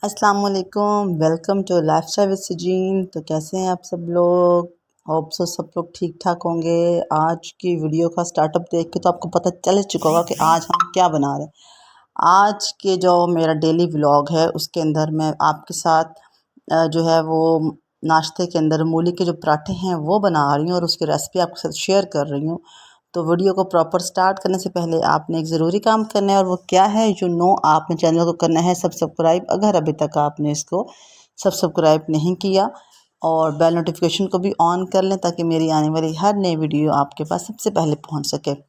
अस्सलाम वालेकुम, welcome to lifestyle with Sajeen. तो कैसे हैं आप सब लोग? होप सो सब लोग ठीक ठाक होंगे। आज की वीडियो का स्टार्टअप देख के तो आपको पता चल चुका होगा कि आज हम क्या बना रहे हैं। आज के जो मेरा डेली व्लॉग है उसके अंदर मैं आपके साथ जो है वो नाश्ते के अंदर मूली के जो पराठे हैं वो बना रही हूँ और उसकी रेसिपी आपके साथ शेयर कर रही हूँ। तो वीडियो को प्रॉपर स्टार्ट करने से पहले आपने एक ज़रूरी काम करना है और वो क्या है, आपने चैनल को करना है सब्सक्राइब, अगर अभी तक आपने इसको सब्सक्राइब नहीं किया, और बेल नोटिफिकेशन को भी ऑन कर लें ताकि मेरी आने वाली हर नई वीडियो आपके पास सबसे पहले पहुंच सके।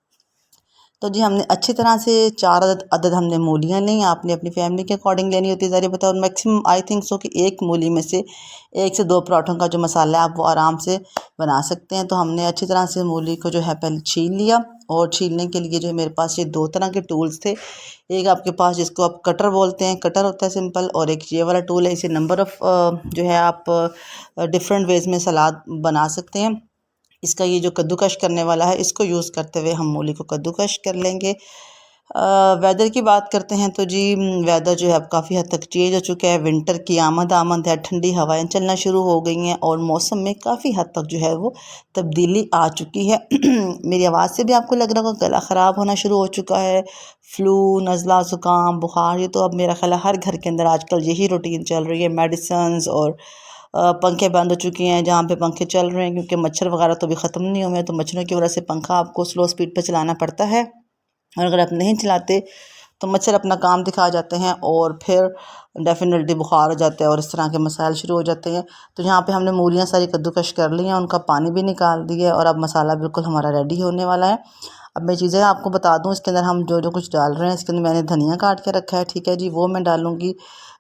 तो जी हमने अच्छी तरह से 4 अदद हमने मूलियाँ ली। आपने अपनी फैमिली के अकॉर्डिंग लेनी होती है, ज़रिए बताओ। और मैक्सिमम आई थिंक सो कि एक मूली में से 1 से 2 पराठों का जो मसाला है आप वो आराम से बना सकते हैं। तो हमने अच्छी तरह से मूली को जो है पहले छील लिया, और छीलने के लिए जो है मेरे पास ये 2 तरह के टूल्स थे। एक आपके पास जिसको आप कटर बोलते हैं, कटर होता है सिंपल, और एक ये वाला टूल है। इसे नंबर ऑफ़ जो है आप डिफरेंट वेज़ में सलाद बना सकते हैं। इसका ये जो कद्दूकश करने वाला है, इसको यूज़ करते हुए हम मूली को कद्दूकश कर लेंगे। वेदर की बात करते हैं तो जी वेदर जो है अब काफ़ी हद तक चेंज हो चुका है। विंटर की आमद है, ठंडी हवाएं चलना शुरू हो गई हैं और मौसम में काफ़ी हद तक जो है वो तब्दीली आ चुकी है। मेरी आवाज़ से भी आपको लग रहा होगा गला ख़राब होना शुरू हो चुका है। फ्लू, नज़ला, ज़ुकाम, बुखार, ये तो अब मेरा ख्याल है हर घर के अंदर आजकल यही रूटीन चल रही है। मेडिसन्स और पंखे बंद हो चुके हैं जहाँ पे पंखे चल रहे हैं, क्योंकि मच्छर वगैरह तो अभी ख़त्म नहीं हुए हैं। तो मच्छरों की वजह से पंखा आपको स्लो स्पीड पे चलाना पड़ता है, और अगर आप नहीं चलाते तो मच्छर अपना काम दिखा जाते हैं और फिर डेफिनेटली बुखार हो जाता है और इस तरह के मसाइल शुरू हो जाते हैं। तो यहाँ पे हमने मूलियाँ सारी कद्दूकश कर ली हैं, उनका पानी भी निकाल दिया है, और अब मसाला बिल्कुल हमारा रेडी होने वाला है। अब मैं चीज़ें आपको बता दूँ, इसके अंदर हम जो जो कुछ डाल रहे हैं, इसके अंदर मैंने धनिया काट के रखा है, ठीक है जी, वो मैं डालूँगी।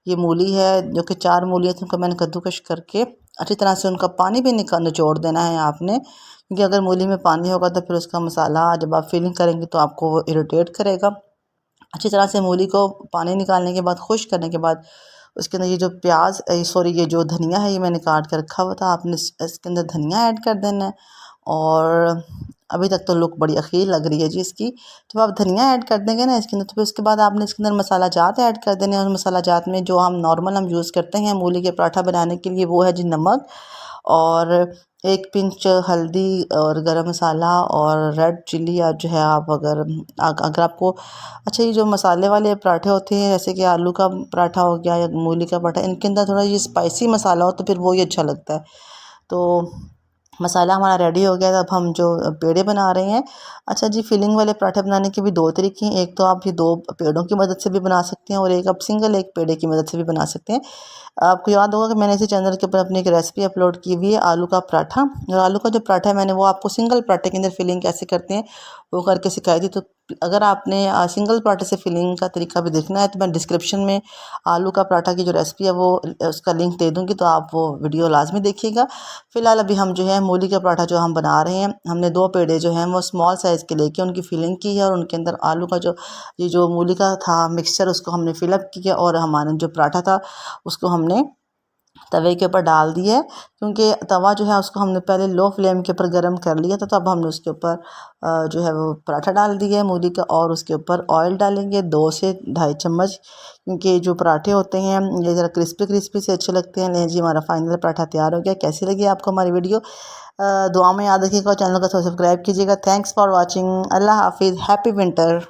ये मूली है जो कि 4 मूली है, उनको मैंने कद्दूकश करके अच्छी तरह से उनका पानी भी निचोड़ देना है आपने, क्योंकि अगर मूली में पानी होगा तो फिर उसका मसाला जब आप फिलिंग करेंगे तो आपको वो इरिटेट करेगा। अच्छी तरह से मूली को पानी निकालने के बाद, खुश करने के बाद, उसके अंदर ये जो ये जो धनिया है ये मैंने काट कर रखा हुआ था, आपने इसके अंदर धनिया ऐड कर देना है। और अभी तक तो लुक बड़ी अखीर लग रही है जी इसकी। जब आप धनिया ऐड कर देंगे ना इसके अंदर, तो फिर उसके बाद आपने इसके अंदर मसाला जात ऐड कर देने हैं। और मसाला जात में जो हम नॉर्मल यूज़ करते हैं मूली के पराठा बनाने के लिए, वो है जी नमक, और 1 पिंच हल्दी, और गरम मसाला, और रेड चिल्ली। या जो है आप अगर आपको अच्छा, ये जो मसाले वाले पराठे होते हैं जैसे कि आलू का पराठा हो गया या मूली का पराठा, इनके अंदर थोड़ा ये स्पाइसी मसाला हो तो फिर वो ही अच्छा लगता है। तो मसाला हमारा रेडी हो गया। अब हम जो पेड़े बना रहे हैं, अच्छा जी, फिलिंग वाले पराठे बनाने के भी 2 तरीके हैं। एक तो आप ये 2 पेड़ों की मदद से भी बना सकते हैं, और एक आप सिंगल एक पेड़े की मदद से भी बना सकते हैं। आपको याद होगा कि मैंने इसी चैनल के ऊपर अपनी एक रेसिपी अपलोड की हुई है आलू का पराठा, और आलू का जो पराठा है मैंने वो आपको सिंगल पराठे के अंदर फिलिंग कैसे करते हैं वो करके सिखाई थी। तो अगर आपने सिंगल पराठे से फिलिंग का तरीका भी देखना है तो मैं डिस्क्रिप्शन में आलू का पराठा की जो रेसिपी है वो उसका लिंक दे दूँगी, तो आप वो वीडियो लाजमी देखिएगा। फ़िलहाल अभी हम जो है मूली का पराठा जो हम बना रहे हैं, हमने 2 पेड़े जो हैं वो स्मॉल साइज़ के लेके उनकी फिलिंग की है, और उनके अंदर आलू का जो मूली का था मिक्सचर उसको हमने फिलअप किया, और हमारा जो पराठा था उसको हमने तवे के ऊपर डाल दिया है। क्योंकि तवा जो है उसको हमने पहले लो फ्लेम के ऊपर गर्म कर लिया था, तो अब हमने उसके ऊपर जो है वो पराठा डाल दिया है मूली का, और उसके ऊपर ऑयल डालेंगे 2 से ढाई चम्मच, क्योंकि जो पराठे होते हैं ये ज़रा क्रिस्पी क्रिस्पी से अच्छे लगते हैं। लें जी, हमारा फाइनल पराठा तैयार हो गया। कैसी लगी आपको हमारी वीडियो? दुआ में याद रखिएगा, चैनल को सब्सक्राइब कीजिएगा। Thanks for watching. अल्लाह हाफिज़। Happy winter.